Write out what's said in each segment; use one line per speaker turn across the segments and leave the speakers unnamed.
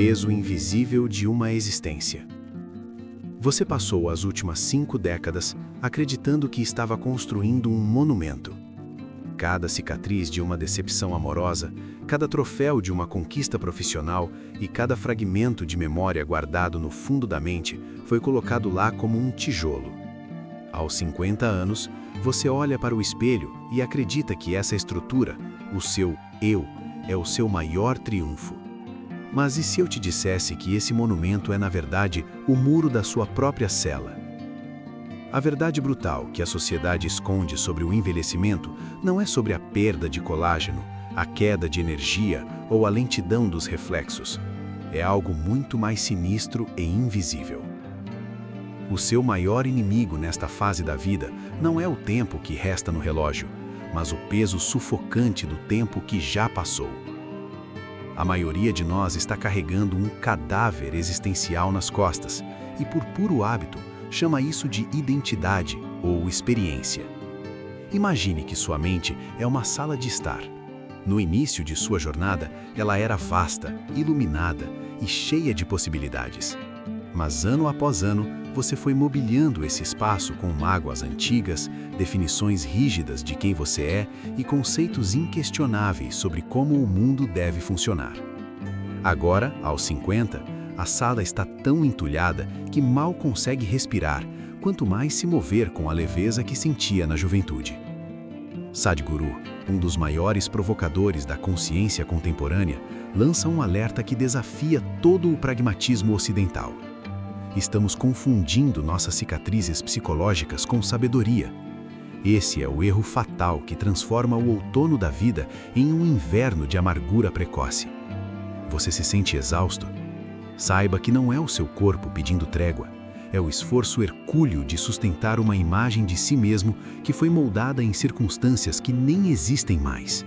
peso invisível de uma existência. Você passou as últimas 5 décadas acreditando que estava construindo um monumento. Cada cicatriz de uma decepção amorosa, cada troféu de uma conquista profissional e cada fragmento de memória guardado no fundo da mente foi colocado lá como um tijolo. Aos 50 anos, você olha para o espelho e acredita que essa estrutura, o seu eu, é o seu maior triunfo. Mas e se eu te dissesse que esse monumento é, na verdade, o muro da sua própria cela? A verdade brutal que a sociedade esconde sobre o envelhecimento não é sobre a perda de colágeno, a queda de energia ou a lentidão dos reflexos. É algo muito mais sinistro e invisível. O seu maior inimigo nesta fase da vida não é o tempo que resta no relógio, mas o peso sufocante do tempo que já passou. A maioria de nós está carregando um cadáver existencial nas costas e, por puro hábito, chama isso de identidade ou experiência. Imagine que sua mente é uma sala de estar. No início de sua jornada, ela era vasta, iluminada e cheia de possibilidades. Mas ano após ano, você foi mobiliando esse espaço com mágoas antigas, definições rígidas de quem você é e conceitos inquestionáveis sobre como o mundo deve funcionar. Agora, aos 50, a sala está tão entulhada que mal consegue respirar, quanto mais se mover com a leveza que sentia na juventude. Sadhguru, um dos maiores provocadores da consciência contemporânea, lança um alerta que desafia todo o pragmatismo ocidental. Estamos confundindo nossas cicatrizes psicológicas com sabedoria. Esse é o erro fatal que transforma o outono da vida em um inverno de amargura precoce. Você se sente exausto? Saiba que não é o seu corpo pedindo trégua, é o esforço hercúleo de sustentar uma imagem de si mesmo que foi moldada em circunstâncias que nem existem mais.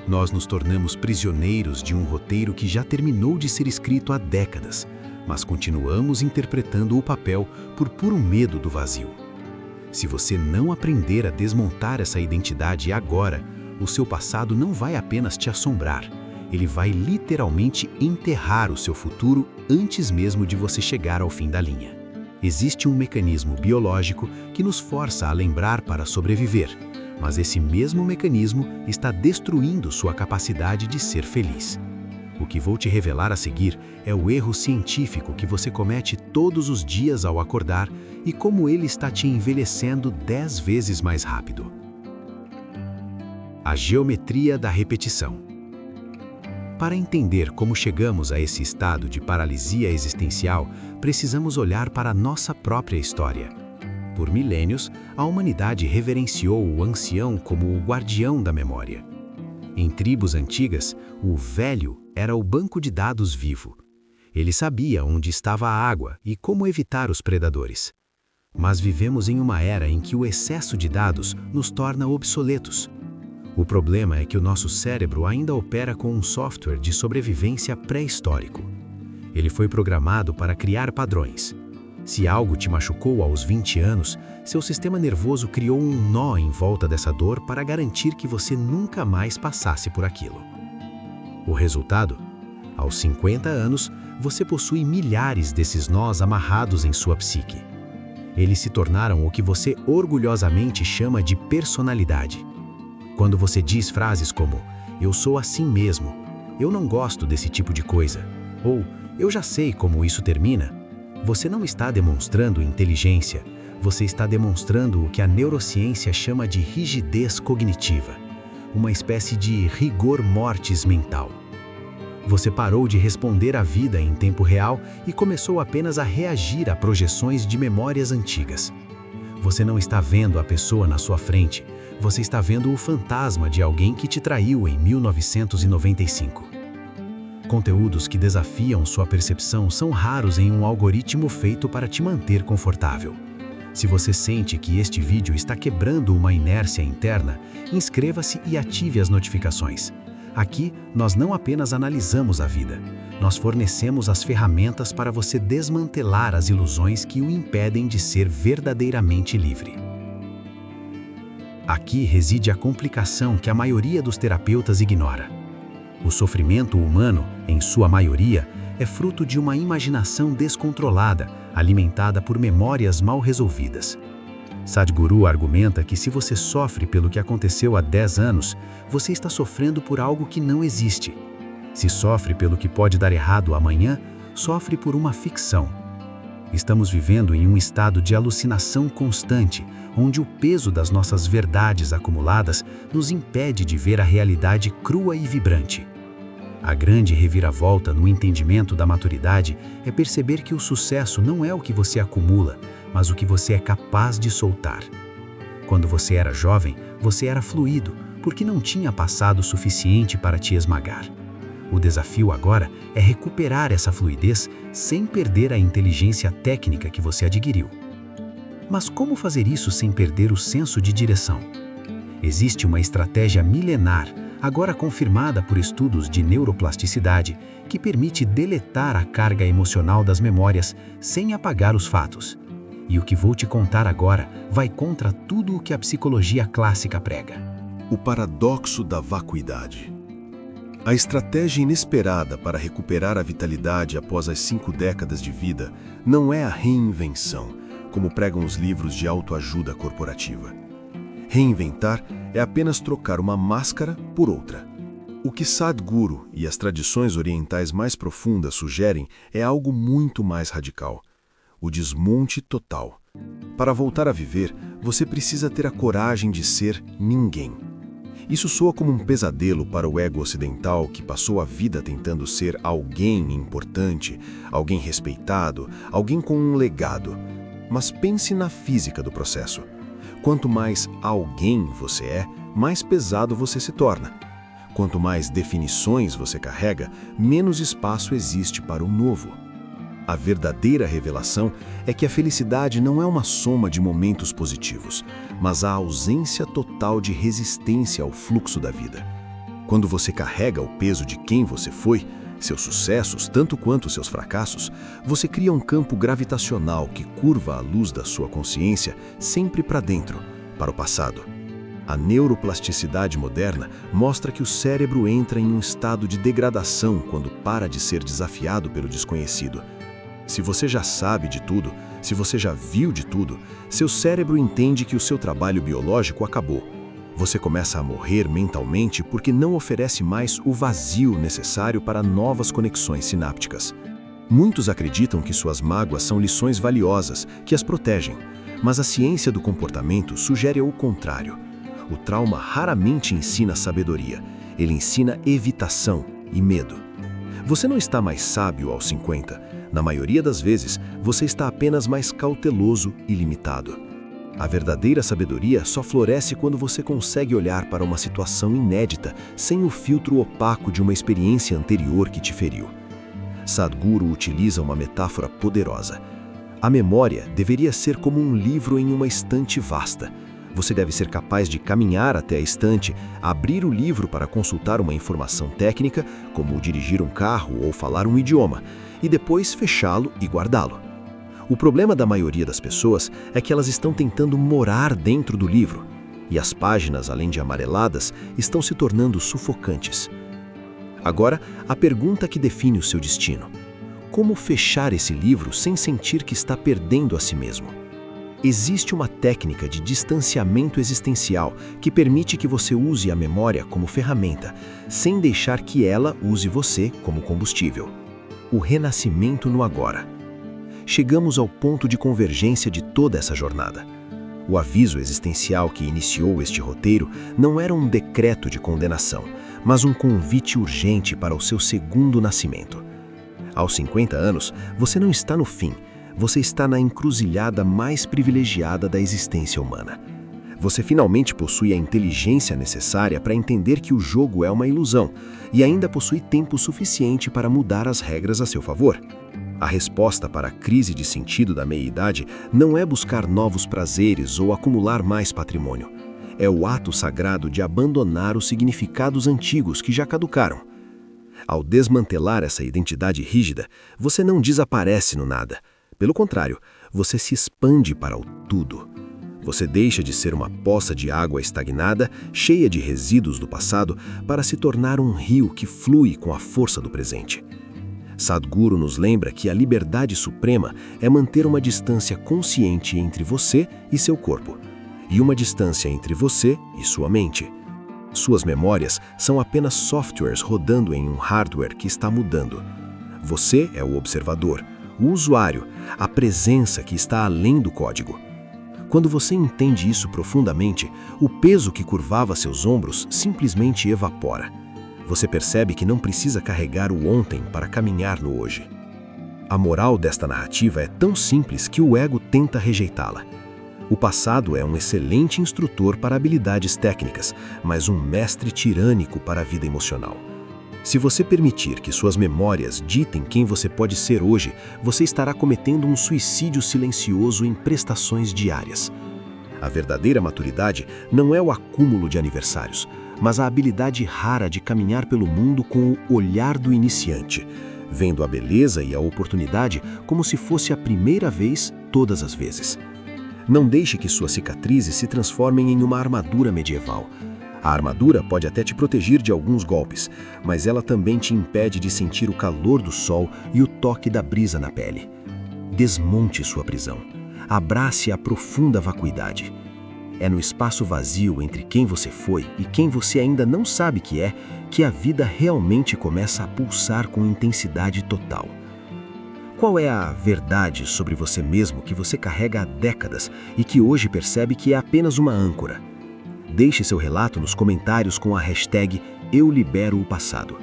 Nós nos tornamos prisioneiros de um roteiro que já terminou de ser escrito há décadas, mas continuamos interpretando o papel por puro medo do vazio. Se você não aprender a desmontar essa identidade agora, o seu passado não vai apenas te assombrar, ele vai literalmente enterrar o seu futuro antes mesmo de você chegar ao fim da linha. Existe um mecanismo biológico que nos força a lembrar para sobreviver, mas esse mesmo mecanismo está destruindo sua capacidade de ser feliz. O que vou te revelar a seguir é o erro científico que você comete todos os dias ao acordar e como ele está te envelhecendo 10 vezes mais rápido. A geometria da repetição. Para entender como chegamos a esse estado de paralisia existencial, precisamos olhar para a nossa própria história. Por milênios, a humanidade reverenciou o ancião como o guardião da memória. Em tribos antigas, o velho era o banco de dados vivo. Ele sabia onde estava a água e como evitar os predadores. Mas vivemos em uma era em que o excesso de dados nos torna obsoletos. O problema é que o nosso cérebro ainda opera com um software de sobrevivência pré-histórico. Ele foi programado para criar padrões. Se algo te machucou aos 20 anos, seu sistema nervoso criou um nó em volta dessa dor para garantir que você nunca mais passasse por aquilo. O resultado? Aos 50 anos, você possui milhares desses nós amarrados em sua psique. Eles se tornaram o que você orgulhosamente chama de personalidade. Quando você diz frases como "eu sou assim mesmo", "eu não gosto desse tipo de coisa", ou "eu já sei como isso termina", você não está demonstrando inteligência, você está demonstrando o que a neurociência chama de rigidez cognitiva, uma espécie de rigor mortis mental. Você parou de responder à vida em tempo real e começou apenas a reagir a projeções de memórias antigas. Você não está vendo a pessoa na sua frente, você está vendo o fantasma de alguém que te traiu em 1995. Conteúdos que desafiam sua percepção são raros em um algoritmo feito para te manter confortável. Se você sente que este vídeo está quebrando uma inércia interna, inscreva-se e ative as notificações. Aqui, nós não apenas analisamos a vida, nós fornecemos as ferramentas para você desmantelar as ilusões que o impedem de ser verdadeiramente livre. Aqui reside a complicação que a maioria dos terapeutas ignora. O sofrimento humano, em sua maioria, é fruto de uma imaginação descontrolada, alimentada por memórias mal resolvidas. Sadhguru argumenta que se você sofre pelo que aconteceu há 10 anos, você está sofrendo por algo que não existe. Se sofre pelo que pode dar errado amanhã, sofre por uma ficção. Estamos vivendo em um estado de alucinação constante, onde o peso das nossas verdades acumuladas nos impede de ver a realidade crua e vibrante. A grande reviravolta no entendimento da maturidade é perceber que o sucesso não é o que você acumula, mas o que você é capaz de soltar. Quando você era jovem, você era fluido, porque não tinha passado suficiente para te esmagar. O desafio agora é recuperar essa fluidez sem perder a inteligência técnica que você adquiriu. Mas como fazer isso sem perder o senso de direção? Existe uma estratégia milenar, agora confirmada por estudos de neuroplasticidade, que permite deletar a carga emocional das memórias sem apagar os fatos. E o que vou te contar agora vai contra tudo o que a psicologia clássica prega.
O paradoxo da vacuidade. A estratégia inesperada para recuperar a vitalidade após as 5 décadas de vida não é a reinvenção, como pregam os livros de autoajuda corporativa. Reinventar é apenas trocar uma máscara por outra. O que Sadhguru e as tradições orientais mais profundas sugerem é algo muito mais radical: o desmonte total. Para voltar a viver, você precisa ter a coragem de ser ninguém. Isso soa como um pesadelo para o ego ocidental que passou a vida tentando ser alguém importante, alguém respeitado, alguém com um legado. Mas pense na física do processo. Quanto mais alguém você é, mais pesado você se torna. Quanto mais definições você carrega, menos espaço existe para o novo. A verdadeira revelação é que a felicidade não é uma soma de momentos positivos, mas a ausência total de resistência ao fluxo da vida. Quando você carrega o peso de quem você foi, seus sucessos tanto quanto seus fracassos, você cria um campo gravitacional que curva a luz da sua consciência sempre para dentro, para o passado. A neuroplasticidade moderna mostra que o cérebro entra em um estado de degradação quando para de ser desafiado pelo desconhecido. Se você já sabe de tudo, se você já viu de tudo, seu cérebro entende que o seu trabalho biológico acabou. Você começa a morrer mentalmente porque não oferece mais o vazio necessário para novas conexões sinápticas. Muitos acreditam que suas mágoas são lições valiosas, que as protegem, mas a ciência do comportamento sugere o contrário. O trauma raramente ensina sabedoria, ele ensina evitação e medo. Você não está mais sábio aos 50. Na maioria das vezes, você está apenas mais cauteloso e limitado. A verdadeira sabedoria só floresce quando você consegue olhar para uma situação inédita sem o filtro opaco de uma experiência anterior que te feriu. Sadhguru utiliza uma metáfora poderosa. A memória deveria ser como um livro em uma estante vasta. Você deve ser capaz de caminhar até a estante, abrir o livro para consultar uma informação técnica, como dirigir um carro ou falar um idioma, e depois fechá-lo e guardá-lo. O problema da maioria das pessoas é que elas estão tentando morar dentro do livro, e as páginas, além de amareladas, estão se tornando sufocantes. Agora, a pergunta que define o seu destino: como fechar esse livro sem sentir que está perdendo a si mesmo? Existe uma técnica de distanciamento existencial que permite que você use a memória como ferramenta, sem deixar que ela use você como combustível. O renascimento no agora. Chegamos ao ponto de convergência de toda essa jornada. O aviso existencial que iniciou este roteiro não era um decreto de condenação, mas um convite urgente para o seu segundo nascimento. Aos 50 anos, você não está no fim, você está na encruzilhada mais privilegiada da existência humana. Você finalmente possui a inteligência necessária para entender que o jogo é uma ilusão e ainda possui tempo suficiente para mudar as regras a seu favor. A resposta para a crise de sentido da meia-idade não é buscar novos prazeres ou acumular mais patrimônio. É o ato sagrado de abandonar os significados antigos que já caducaram. Ao desmantelar essa identidade rígida, você não desaparece no nada. Pelo contrário, você se expande para o tudo. Você deixa de ser uma poça de água estagnada, cheia de resíduos do passado, para se tornar um rio que flui com a força do presente. Sadhguru nos lembra que a liberdade suprema é manter uma distância consciente entre você e seu corpo, e uma distância entre você e sua mente. Suas memórias são apenas softwares rodando em um hardware que está mudando. Você é o observador, o usuário, a presença que está além do código. Quando você entende isso profundamente, o peso que curvava seus ombros simplesmente evapora. Você percebe que não precisa carregar o ontem para caminhar no hoje. A moral desta narrativa é tão simples que o ego tenta rejeitá-la. O passado é um excelente instrutor para habilidades técnicas, mas um mestre tirânico para a vida emocional. Se você permitir que suas memórias ditem quem você pode ser hoje, você estará cometendo um suicídio silencioso em prestações diárias. A verdadeira maturidade não é o acúmulo de aniversários, mas a habilidade rara de caminhar pelo mundo com o olhar do iniciante, vendo a beleza e a oportunidade como se fosse a primeira vez todas as vezes. Não deixe que suas cicatrizes se transformem em uma armadura medieval. A armadura pode até te proteger de alguns golpes, mas ela também te impede de sentir o calor do sol e o toque da brisa na pele. Desmonte sua prisão. Abrace a profunda vacuidade. É no espaço vazio entre quem você foi e quem você ainda não sabe que a vida realmente começa a pulsar com intensidade total. Qual é a verdade sobre você mesmo que você carrega há décadas e que hoje percebe que é apenas uma âncora? Deixe seu relato nos comentários com a hashtag #EuLibero-o-Passado.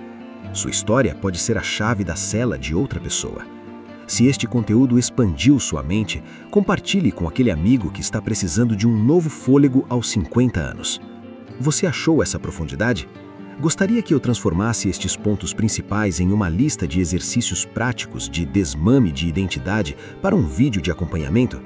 Sua história pode ser a chave da cela de outra pessoa. Se este conteúdo expandiu sua mente, compartilhe com aquele amigo que está precisando de um novo fôlego aos 50 anos. Você achou essa profundidade? Gostaria que eu transformasse estes pontos principais em uma lista de exercícios práticos de desmame de identidade para um vídeo de acompanhamento?